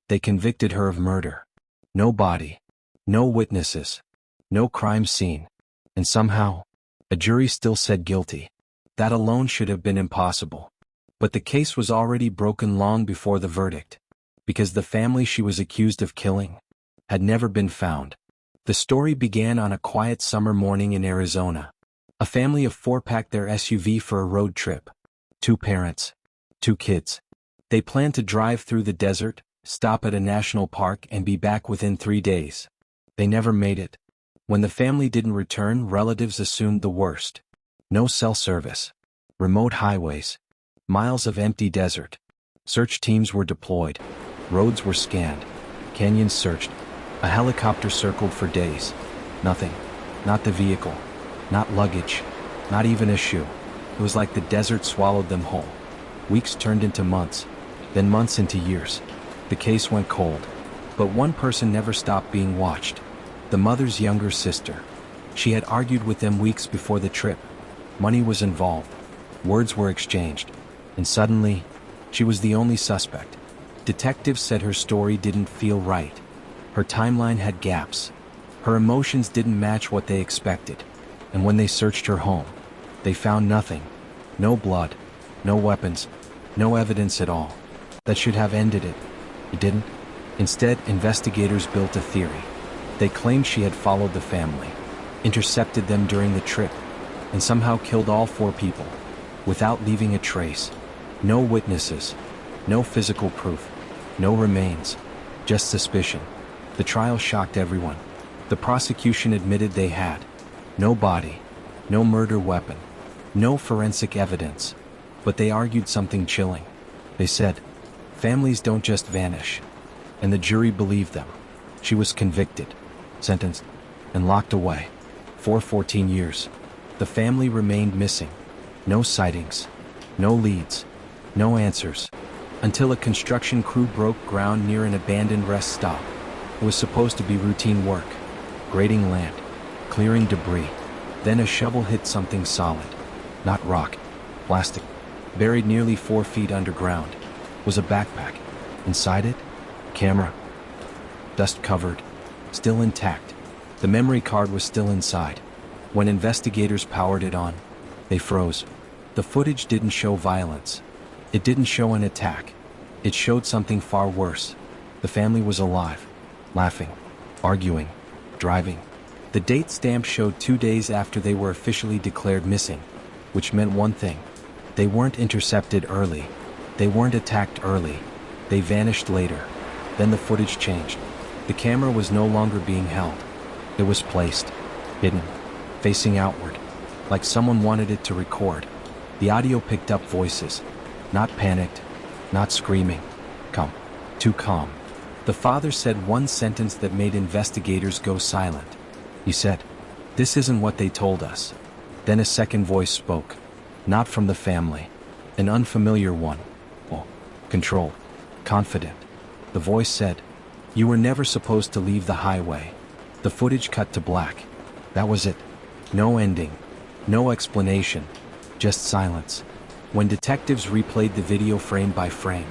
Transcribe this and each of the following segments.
They convicted her of murder. No body, no witnesses, no crime scene, and somehow, a jury still said guilty. That alone should have been impossible. But the case was already broken long before the verdict, because the family she was accused of killing had never been found. The story began on a quiet summer morning in Arizona. A family of four packed their SUV for a road trip. 2 parents, 2 kids. They planned to drive through the desert, stop at a national park, and be back within 3 days. They never made it. When the family didn't return, relatives assumed the worst. No cell service. Remote highways. Miles of empty desert. Search teams were deployed. Roads were scanned. Canyons searched. A helicopter circled for days. Nothing. Not the vehicle. Not luggage. Not even a shoe. It was like the desert swallowed them whole. Weeks turned into months. Then months into years. The case went cold. But one person never stopped being watched. The mother's younger sister. She had argued with them weeks before the trip. Money was involved. Words were exchanged. And suddenly, she was the only suspect. Detectives said her story didn't feel right. Her timeline had gaps. Her emotions didn't match what they expected. And when they searched her home, they found nothing. No blood, no weapons, no evidence at all. That should have ended it. It didn't. Instead, investigators built a theory. They claimed she had followed the family, intercepted them during the trip, and somehow killed all 4 people, without leaving a trace. No witnesses, no physical proof, no remains, just suspicion. The trial shocked everyone. The prosecution admitted they had no body, no murder weapon, no forensic evidence, but they argued something chilling. They said, families don't just vanish. And the jury believed them. She was convicted, sentenced, and locked away. For 14 years, the family remained missing. No sightings, no leads, no answers, until a construction crew broke ground near an abandoned rest stop. It was supposed to be routine work, grading land, clearing debris. Then a shovel hit something solid, not rock, plastic. Buried nearly 4 feet underground was a backpack. Inside it, camera, dust covered, still intact. The memory card was still inside. When investigators powered it on, they froze. The footage didn't show violence. It didn't show an attack. It showed something far worse. The family was alive, laughing, arguing, driving. The date stamp showed 2 days after they were officially declared missing, which meant one thing. They weren't intercepted early. They weren't attacked early. They vanished later. Then the footage changed. The camera was no longer being held. It was placed, hidden, facing outward, like someone wanted it to record. The audio picked up voices, not panicked, not screaming, calm, too calm. The father said one sentence that made investigators go silent. He said, "This isn't what they told us." Then a second voice spoke, not from the family, an unfamiliar one. Oh, controlled, confident. The voice said, "You were never supposed to leave the highway." The footage cut to black. That was it. No ending, no explanation, just silence. When detectives replayed the video frame by frame,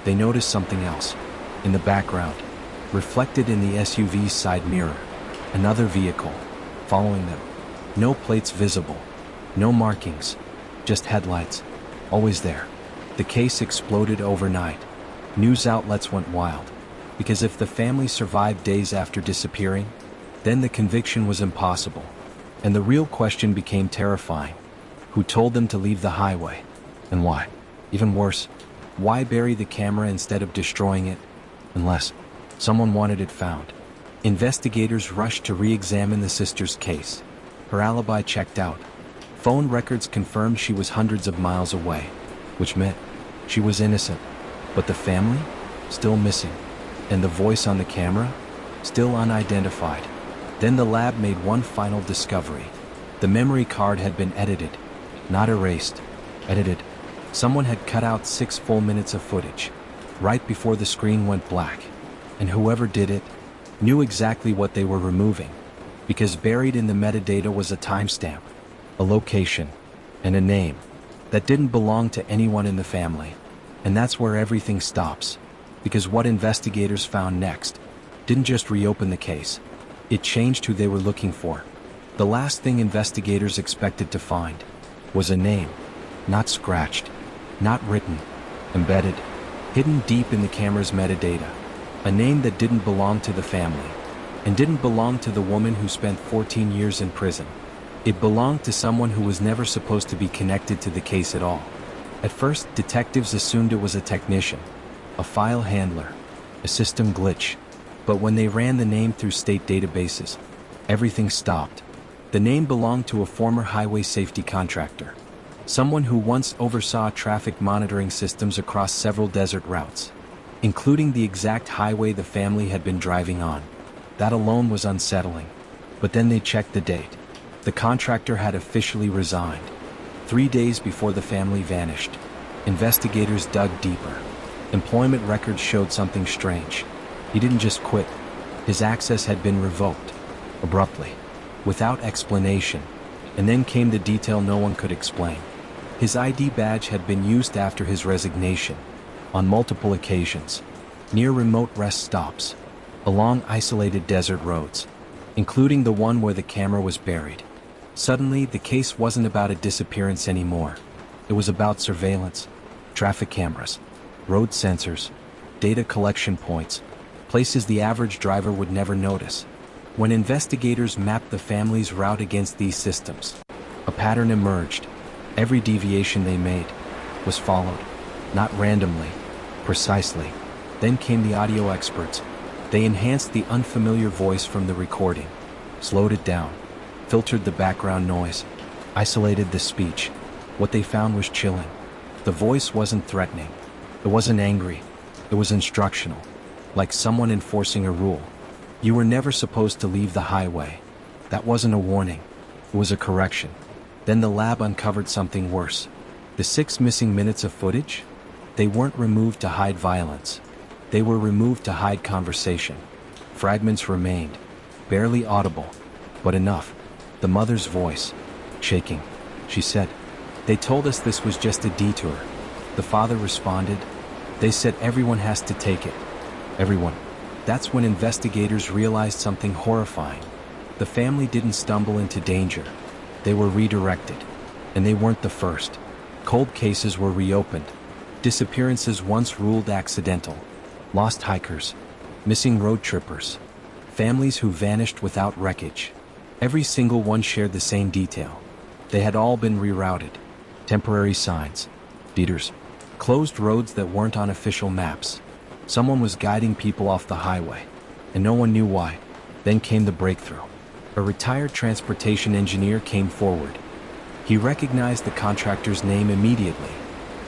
they noticed something else. In the background, reflected in the SUV's side mirror, another vehicle, following them. No plates visible, no markings, just headlights, always there. The case exploded overnight. News outlets went wild, because if the family survived days after disappearing, then the conviction was impossible. And the real question became terrifying. Who told them to leave the highway? And why? Even worse, why bury the camera instead of destroying it? Unless someone wanted it found. Investigators rushed to re-examine the sister's case. Her alibi checked out. Phone records confirmed she was hundreds of miles away, which meant she was innocent. But the family? Still missing. And the voice on the camera? Still unidentified. Then the lab made one final discovery. The memory card had been edited, not erased. Edited. Someone had cut out 6 full minutes of footage, right before the screen went black. And whoever did it knew exactly what they were removing, because buried in the metadata was a timestamp, a location, and a name that didn't belong to anyone in the family. And that's where everything stops. Because what investigators found next didn't just reopen the case, it changed who they were looking for. The last thing investigators expected to find was a name, not scratched, not written, embedded, hidden deep in the camera's metadata. A name that didn't belong to the family, and didn't belong to the woman who spent 14 years in prison. It belonged to someone who was never supposed to be connected to the case at all. At first, detectives assumed it was a technician, a file handler, a system glitch. But when they ran the name through state databases, everything stopped. The name belonged to a former highway safety contractor, someone who once oversaw traffic monitoring systems across several desert routes, including the exact highway the family had been driving on. That alone was unsettling. But then they checked the date. The contractor had officially resigned. 3 days before the family vanished. Investigators dug deeper. Employment records showed something strange. He didn't just quit. His access had been revoked, abruptly, without explanation. And then came the detail no one could explain. His ID badge had been used after his resignation, on multiple occasions, near remote rest stops, along isolated desert roads, including the one where the camera was buried. Suddenly, the case wasn't about a disappearance anymore. It was about surveillance, traffic cameras, road sensors, data collection points, places the average driver would never notice. When investigators mapped the family's route against these systems, a pattern emerged. Every deviation they made was followed, not randomly, precisely. Then came the audio experts. They enhanced the unfamiliar voice from the recording, slowed it down, filtered the background noise, isolated the speech. What they found was chilling. The voice wasn't threatening. It wasn't angry. It was instructional, like someone enforcing a rule. You were never supposed to leave the highway. That wasn't a warning. It was a correction. Then the lab uncovered something worse. The 6 missing minutes of footage? They weren't removed to hide violence. They were removed to hide conversation. Fragments remained, barely audible, but enough. The mother's voice, shaking. She said, "They told us this was just a detour." The father responded, "They said everyone has to take it. Everyone." That's when investigators realized something horrifying. The family didn't stumble into danger. They were redirected. And they weren't the first. Cold cases were reopened. Disappearances once ruled accidental. Lost hikers. Missing road trippers. Families who vanished without wreckage. Every single one shared the same detail. They had all been rerouted. Temporary signs. Detours. Closed roads that weren't on official maps. Someone was guiding people off the highway, and no one knew why. Then came the breakthrough. A retired transportation engineer came forward. He recognized the contractor's name immediately.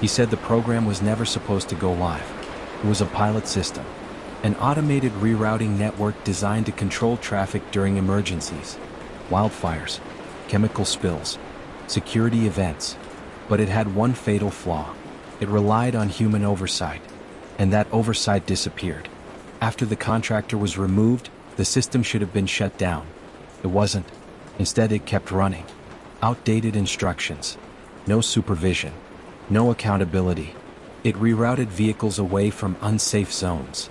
He said the program was never supposed to go live. It was a pilot system, an automated rerouting network designed to control traffic during emergencies, wildfires, chemical spills, security events. But it had one fatal flaw. It relied on human oversight, and that oversight disappeared. After the contractor was removed, the system should have been shut down. It wasn't. Instead, it kept running. Outdated instructions. No supervision. No accountability. It rerouted vehicles away from unsafe zones.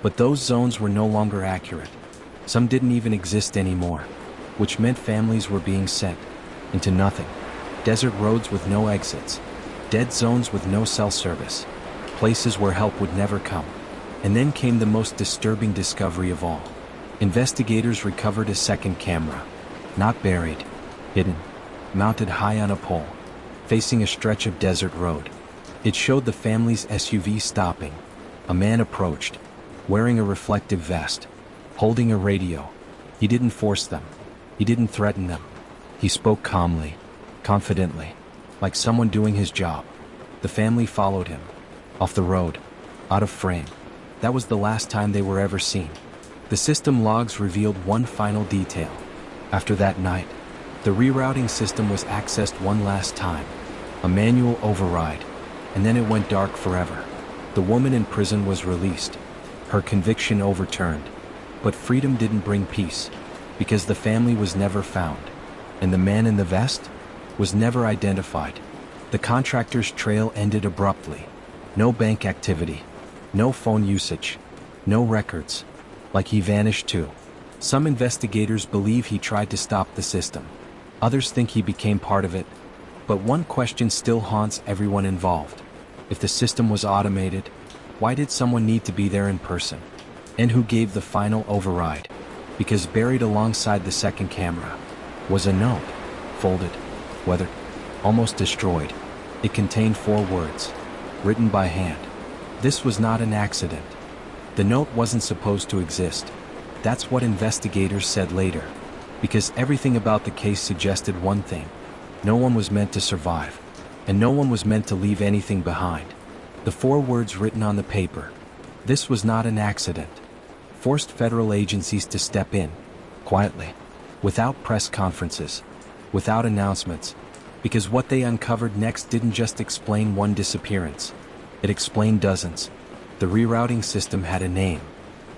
But those zones were no longer accurate. Some didn't even exist anymore, which meant families were being sent into nothing. Desert roads with no exits. Dead zones with no cell service. Places where help would never come. And then came the most disturbing discovery of all. Investigators recovered a second camera. Not buried. Hidden. Mounted high on a pole. Facing a stretch of desert road. It showed the family's SUV stopping. A man approached, wearing a reflective vest, holding a radio. He didn't force them. He didn't threaten them. He spoke calmly, confidently, like someone doing his job. The family followed him. Off the road. Out of frame. That was the last time they were ever seen. The system logs revealed one final detail. After that night, the rerouting system was accessed one last time. A manual override. And then it went dark forever. The woman in prison was released. Her conviction overturned. But freedom didn't bring peace, because the family was never found. And the man in the vest was never identified. The contractor's trail ended abruptly. No bank activity. No phone usage. No records. Like he vanished too. Some investigators believe he tried to stop the system. Others think he became part of it. But one question still haunts everyone involved. If the system was automated, why did someone need to be there in person? And who gave the final override? Because buried alongside the second camera was a note, folded, weathered, almost destroyed. It contained 4 words, written by hand. This was not an accident. The note wasn't supposed to exist. That's what investigators said later. Because everything about the case suggested one thing. No one was meant to survive. And no one was meant to leave anything behind. The 4 words written on the paper. This was not an accident. Forced federal agencies to step in, quietly, without press conferences, without announcements, because what they uncovered next didn't just explain one disappearance. It explained dozens. The rerouting system had a name,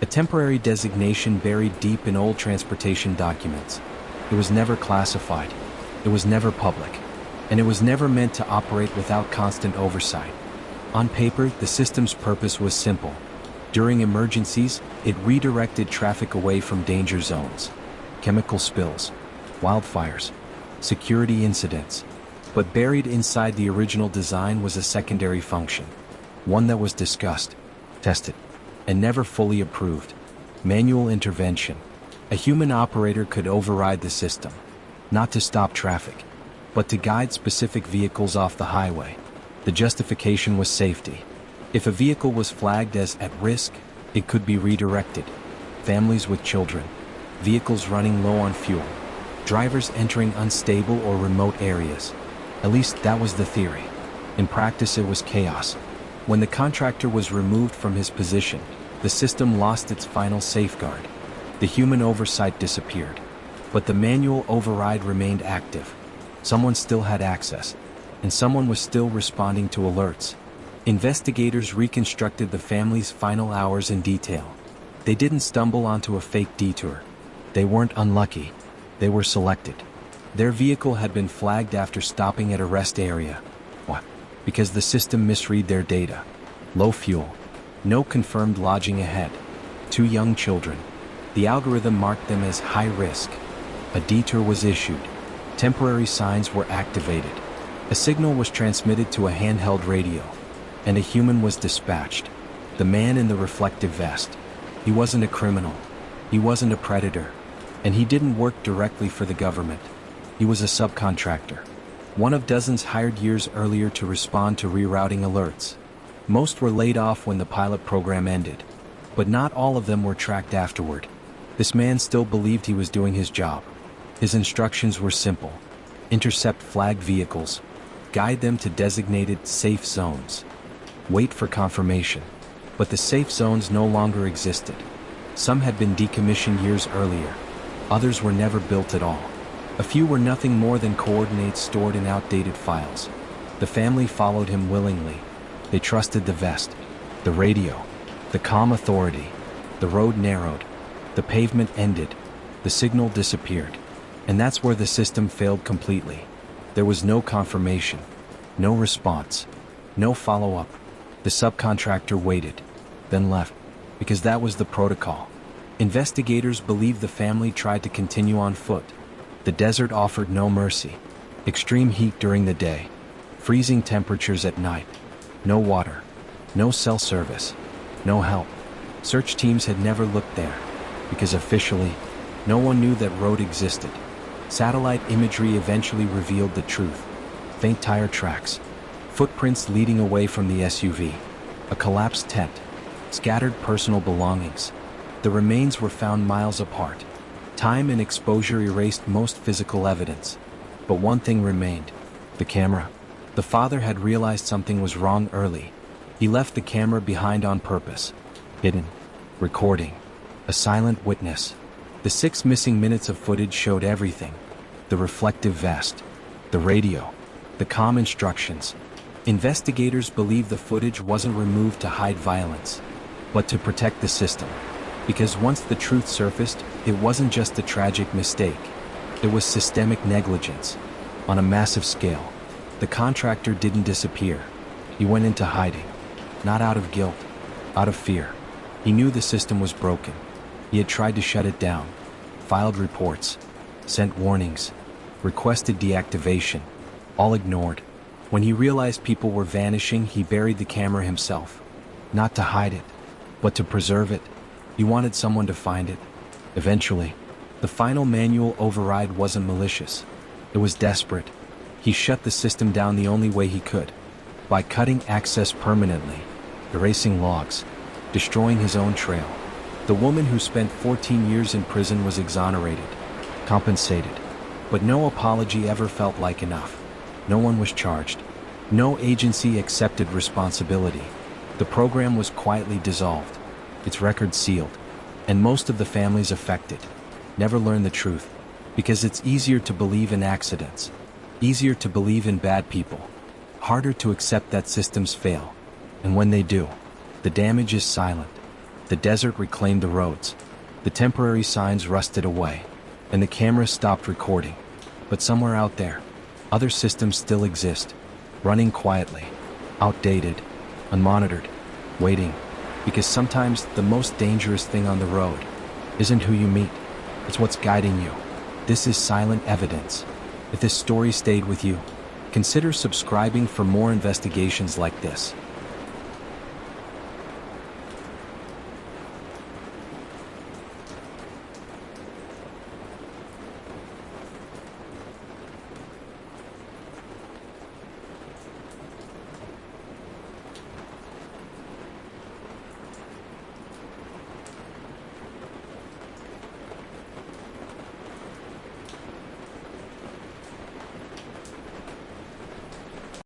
a temporary designation buried deep in old transportation documents. It was never classified. It was never public. And it was never meant to operate without constant oversight. On paper, the system's purpose was simple. During emergencies, it redirected traffic away from danger zones, chemical spills, wildfires, security incidents. But buried inside the original design was a secondary function, one that was discussed, tested, and never fully approved. Manual intervention. A human operator could override the system, not to stop traffic, but to guide specific vehicles off the highway. The justification was safety. If a vehicle was flagged as at risk, it could be redirected. Families with children, vehicles running low on fuel, drivers entering unstable or remote areas. At least that was the theory. In practice, it was chaos. When the contractor was removed from his position, the system lost its final safeguard. The human oversight disappeared. But the manual override remained active. Someone still had access, and someone was still responding to alerts. Investigators reconstructed the family's final hours in detail. They didn't stumble onto a fake detour. They weren't unlucky. They were selected. Their vehicle had been flagged after stopping at a rest area. What? Because the system misread their data. Low fuel. No confirmed lodging ahead. 2 young children. The algorithm marked them as high risk. A detour was issued. Temporary signs were activated. A signal was transmitted to a handheld radio. And a human was dispatched. The man in the reflective vest. He wasn't a criminal. He wasn't a predator. And he didn't work directly for the government. He was a subcontractor. One of dozens hired years earlier to respond to rerouting alerts. Most were laid off when the pilot program ended. But not all of them were tracked afterward. This man still believed he was doing his job. His instructions were simple. Intercept flagged vehicles. Guide them to designated safe zones. Wait for confirmation. But the safe zones no longer existed. Some had been decommissioned years earlier. Others were never built at all. A few were nothing more than coordinates stored in outdated files. The family followed him willingly. They trusted the vest, the radio, the calm authority. The road narrowed. The pavement ended. The signal disappeared. And that's where the system failed completely. There was no confirmation, no response, no follow-up. The subcontractor waited, then left, because that was the protocol. Investigators believe the family tried to continue on foot. The desert offered no mercy. Extreme heat during the day, freezing temperatures at night. No water, no cell service, no help. Search teams had never looked there, because officially, no one knew that road existed. Satellite imagery eventually revealed the truth. Faint tire tracks, footprints leading away from the SUV, a collapsed tent, scattered personal belongings. The remains were found miles apart. Time and exposure erased most physical evidence. But one thing remained: the camera. The father had realized something was wrong early. He left the camera behind on purpose. Hidden. Recording. A silent witness. The 6 missing minutes of footage showed everything. The reflective vest. The radio. The calm instructions. Investigators believe the footage wasn't removed to hide violence, but to protect the system. Because once the truth surfaced, it wasn't just a tragic mistake. It was systemic negligence. On a massive scale. The contractor didn't disappear. He went into hiding. Not out of guilt. Out of fear. He knew the system was broken. He had tried to shut it down, filed reports, sent warnings, requested deactivation, all ignored. When he realized people were vanishing, he buried the camera himself. Not to hide it, but to preserve it. He wanted someone to find it. Eventually, the final manual override wasn't malicious. It was desperate. He shut the system down the only way he could, by cutting access permanently, erasing logs, destroying his own trail. The woman who spent 14 years in prison was exonerated, compensated, but no apology ever felt like enough. No one was charged. No agency accepted responsibility. The program was quietly dissolved, its records sealed, and most of the families affected never learned the truth, because it's easier to believe in accidents, easier to believe in bad people, harder to accept that systems fail, and when they do, the damage is silent. The desert reclaimed the roads, the temporary signs rusted away, and the camera stopped recording. But somewhere out there, other systems still exist, running quietly, outdated, unmonitored, waiting, because sometimes the most dangerous thing on the road isn't who you meet, it's what's guiding you. This is Silent Evidence. If this story stayed with you, consider subscribing for more investigations like this.